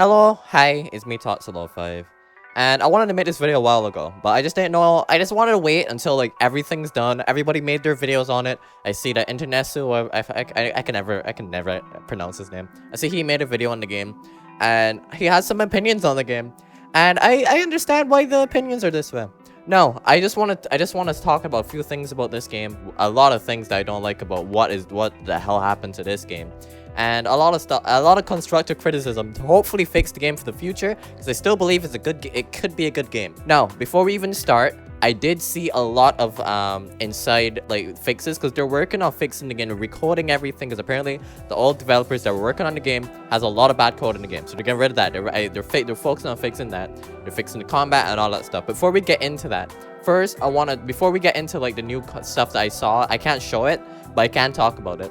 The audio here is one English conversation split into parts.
Hello, hi, it's me toxiclowfive. And I wanted to make this video a while ago, but I just didn't know. I just wanted to wait until like everything's done. Everybody made their videos on it. I see that Internesu, I can never pronounce his name. I see he made a video on the game, and he has some opinions on the game, and I understand why the opinions are this way. No, I just want to talk about a few things about this game. A lot of things that I don't like about what the hell happened to this game. And a lot of constructive criticism to hopefully fix the game for the future, because I still believe it could be a good game. Now, before we even start, I did see a lot of inside like fixes, because they're working on fixing the game and recoding everything, because apparently the old developers that were working on the game has a lot of bad code in the game, so they're getting rid of that. They're focusing on fixing that. They're fixing the combat and all that stuff. Before we get into that, first before we get into like the new stuff that I saw, I can't show it, but I can talk about it.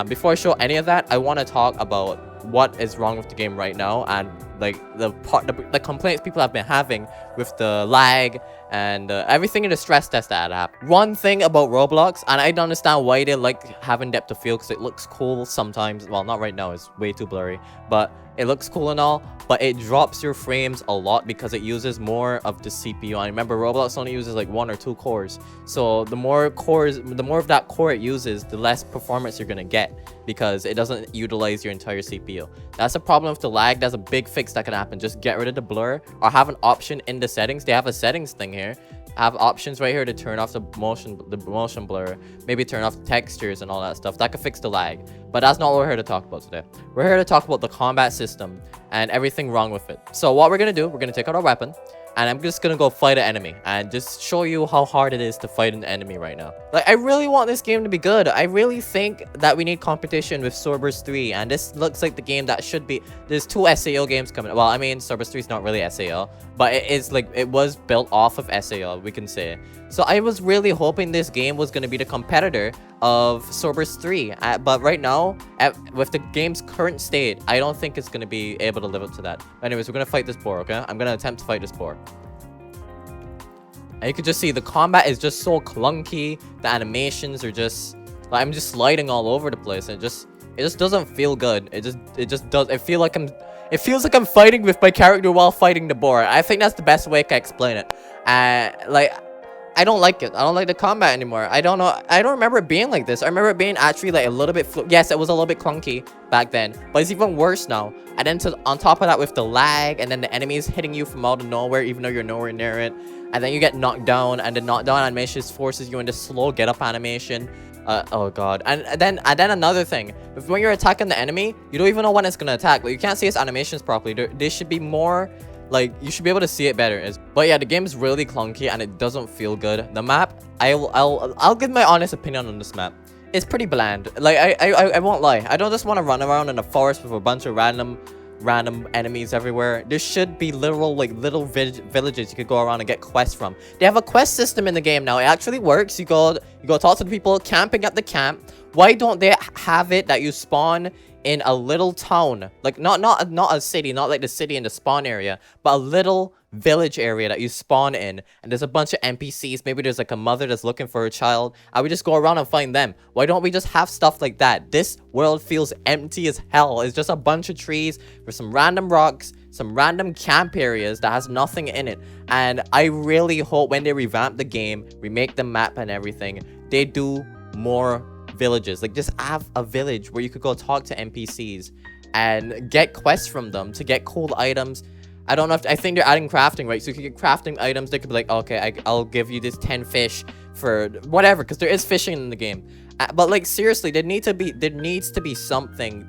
Before I show any of that, I want to talk about what is wrong with the game right now, and like the complaints people have been having with the lag and everything in the stress test that happened. One thing about Roblox, and I don't understand why they like having depth of field, because it looks cool sometimes. Well, not right now, it's way too blurry, but it looks cool and all, but it drops your frames a lot because it uses more of the CPU. I remember Roblox only uses like 1 or 2 cores, so the more of that core it uses, the less performance you're gonna get, because it doesn't utilize your entire CPU. That's a problem with the lag. That's a big fix that can happen. Just get rid of the blur, or have an option in the settings. They have a settings thing here. Have options right here to turn off the motion blur, maybe turn off the textures and all that stuff. That could fix the lag, but that's not what we're here to talk about today. We're here to talk about the combat system and everything wrong with it. So what we're gonna do, we're gonna take out our weapon, and I'm just gonna go fight an enemy and just show you how hard it is to fight an enemy right now. Like, I really want this game to be good. I really think that we need competition with Cerberus 3, and this looks like the game that should be. There's 2 SAO games coming. Well, I mean, Cerberus 3 is not really SAO, but it is like, it was built off of SAO, we can say. So I was really hoping this game was going to be the competitor of Cerberus 3, but right now, with the game's current state, I don't think it's going to be able to live up to that. Anyways, we're going to fight this boar, okay? I'm going to attempt to fight this boar. And you can just see the combat is just so clunky. The animations are just like, I'm just sliding all over the place, and it just doesn't feel good. It feels like I'm fighting with my character while fighting the boar. I think that's the best way I can explain it. Like, I don't like it. I don't like the combat anymore. I don't know. I don't remember it being like this. I remember it being actually like a little bit yes, it was a little bit clunky back then, but it's even worse now. And then on top of that, with the lag, and then the enemies hitting you from out of nowhere, even though you're nowhere near it, and then you get knocked down, and the knockdown animation forces you into slow get up animation. Oh god. And then another thing, when you're attacking the enemy, you don't even know when it's gonna attack. Like, you can't see its animations properly. They should be more like, you should be able to see it better. But yeah, the game is really clunky and it doesn't feel good. The map, I'll give my honest opinion on this map. It's pretty bland. Like, I won't lie. I don't just want to run around in a forest with a bunch of random enemies everywhere. There should be literal like little villages you could go around and get quests from. They have a quest system in the game now. It actually works. You go talk to the people camping at the camp. Why don't they have it that you spawn in a little town, like not a city, not like the city in the spawn area, but a little village area that you spawn in, and there's a bunch of NPCs. Maybe there's like a mother that's looking for a child, and we just go around and find them. Why don't we just have stuff like that? This world feels empty as hell. It's just a bunch of trees with some random rocks, some random camp areas that has nothing in it. And I really hope when they revamp the game, remake the map and everything, they do more villages. Like, just have a village where you could go talk to NPCs and get quests from them to get cool items. I don't know if I think they're adding crafting, right? So you can get crafting items. They could be like, okay, I'll give you this 10 fish for whatever, because there is fishing in the game. But like, seriously, there needs to be something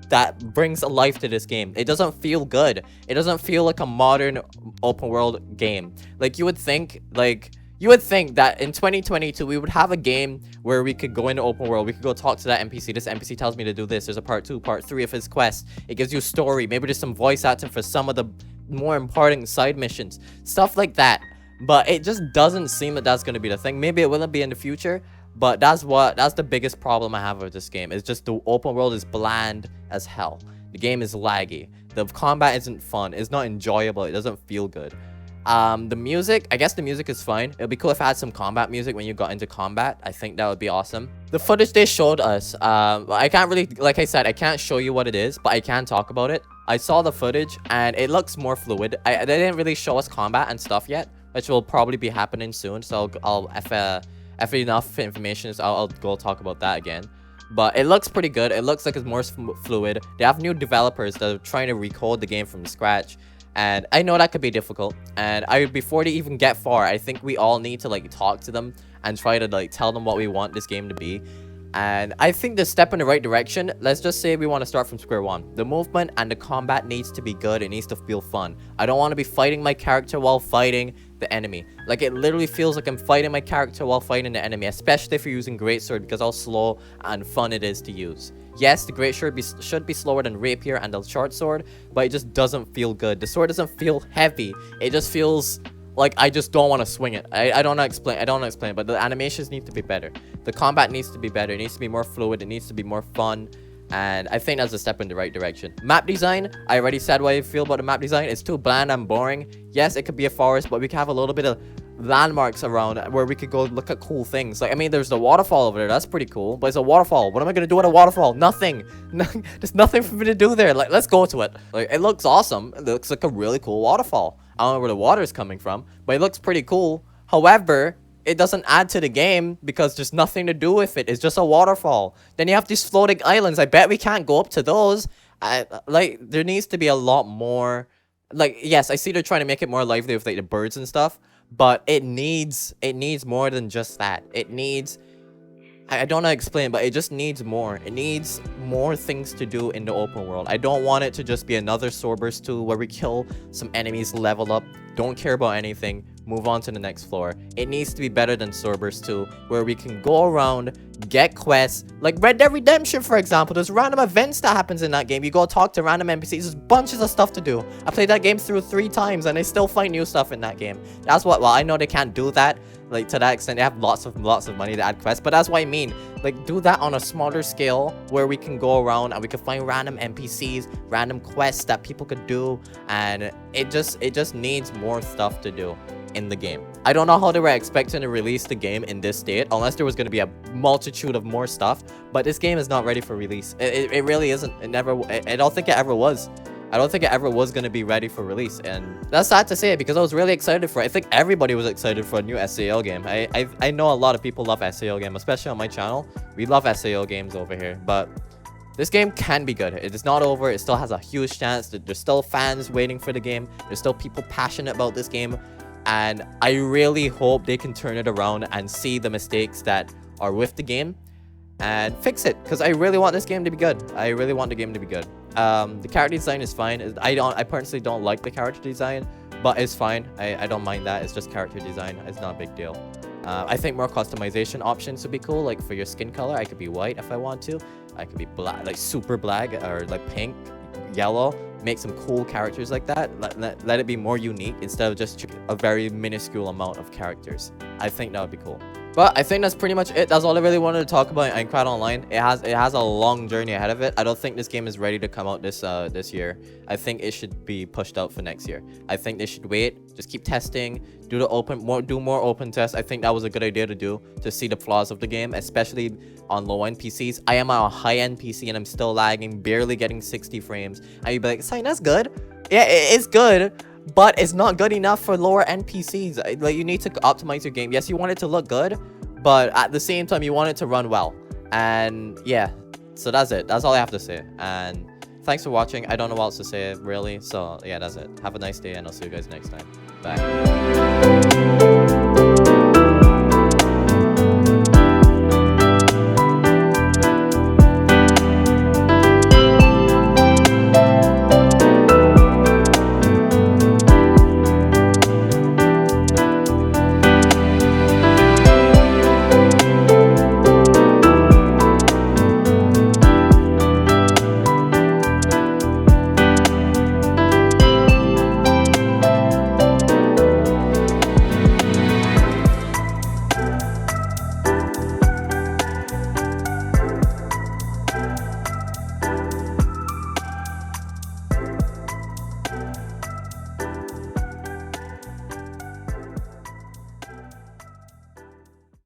that brings a life to this game. It doesn't feel good. It doesn't feel like a modern open world game. Like, you would think that in 2022 we would have a game where we could go into open world, we could go talk to that NPC. This NPC tells me to do this. There's a part 2, part 3 of his quest. It gives you a story. Maybe there's some voice acting for some of the more important side missions, stuff like that. But it just doesn't seem that that's going to be the thing. Maybe it will be in the future, but that's the biggest problem I have with this game. It's just the open world is bland as hell. The game is laggy. The combat isn't fun. It's not enjoyable. It doesn't feel good. The music, I guess the music is fine. It would be cool if I had some combat music when you got into combat. I think that would be awesome. The footage they showed us, I can't really, like I said, I can't show you what it is, but I can talk about it. I saw the footage and it looks more fluid. They didn't really show us combat and stuff yet, which will probably be happening soon. So if enough information is out, I'll go talk about that again. But it looks pretty good. It looks like it's more fluid. They have new developers that are trying to recode the game from scratch. And I know that could be difficult. And before they even get far, I think we all need to like talk to them and try to like tell them what we want this game to be. And I think the step in the right direction. Let's just say we want to start from square one. The movement and the combat needs to be good. It needs to feel fun. I don't want to be fighting my character while fighting the enemy. Like, it literally feels like I'm fighting my character while fighting the enemy, especially if you're using greatsword, because how slow and fun it is to use. Yes, the greatsword should be slower than rapier and the short sword, but it just doesn't feel good. The sword doesn't feel heavy. It just feels like I just don't want to swing it. I don't know explain. I don't know explain, but the animations need to be better. The combat needs to be better. It needs to be more fluid. It needs to be more fun. And I think that's a step in the right direction. Map design, I already said what I feel about the map design. It's too bland and boring. Yes, it could be a forest, but we can have a little bit of landmarks around where we could go look at cool things. Like, I mean, there's the waterfall over there. That's pretty cool, but it's a waterfall. What am I gonna do at a waterfall? Nothing. There's nothing for me to do there. Like, let's go to it. Like, it looks awesome. It looks like a really cool waterfall. I don't know where the water is coming from, but it looks pretty cool. However, it doesn't add to the game because there's nothing to do with it. It's just a waterfall. Then you have these floating islands. I bet we can't go up to those. Like, there needs to be a lot more. Like, yes, I see they're trying to make it more lively with like the birds and stuff, but it needs more than just that. It needs, I don't know how to explain, but it just needs more. It needs more things to do in the open world. I don't want it to just be another Swordburst 2 where we kill some enemies, level up, don't care about anything, move on to the next floor. It needs to be better than Swordburst 2 where we can go around, get quests, like Red Dead Redemption, for example. There's random events that happens in that game. You go talk to random NPCs. There's bunches of stuff to do. I played that game through 3 times and I still find new stuff in that game. That's what, well, I know they can't do that. Like, to that extent, they have lots of money to add quests, but that's what I mean. Like, do that on a smaller scale where we can go around and we can find random NPCs, random quests that people could do, and it just needs more stuff to do in the game. I don't know how they were expecting to release the game in this state, unless there was going to be a multitude of more stuff, but this game is not ready for release. It really isn't. I don't think it ever was. I don't think it ever was going to be ready for release, and that's sad to say because I was really excited for it. I think everybody was excited for a new SAO game. I know a lot of people love SAO games, especially on my channel. We love SAO games over here, but this game can be good. It is not over. It still has a huge chance. There's still fans waiting for the game. There's still people passionate about this game, and I really hope they can turn it around and see the mistakes that are with the game and fix it, because I really want this game to be good. I really want the game to be good. The character design is fine. I personally don't like the character design, but it's fine. I don't mind that. It's just character design. It's not a big deal. I think more customization options would be cool. Like, for your skin color, I could be white if I want to. I could be black, like super black, or like pink, yellow. Make some cool characters like that. Let it be more unique instead of just a very minuscule amount of characters. I think that would be cool. But I think that's pretty much it. That's all I really wanted to talk about Aincrad Online. It has a long journey ahead of it. I don't think this game is ready to come out this year. I think it should be pushed out for next year. I think they should wait, just keep testing, do more open tests. I think that was a good idea to do, to see the flaws of the game, especially on low-end PCs. I am on a high-end PC and I'm still lagging, barely getting 60 frames. And you'd be like, "Sign, that's good." Yeah, it is good, but it's not good enough for lower end PCs. Like, you need to optimize your game. Yes, you want it to look good, but at the same time, you want it to run well. And yeah, so that's it. That's all I have to say. And thanks for watching. I don't know what else to say, really. So yeah, that's it. Have a nice day, and I'll see you guys next time. Bye.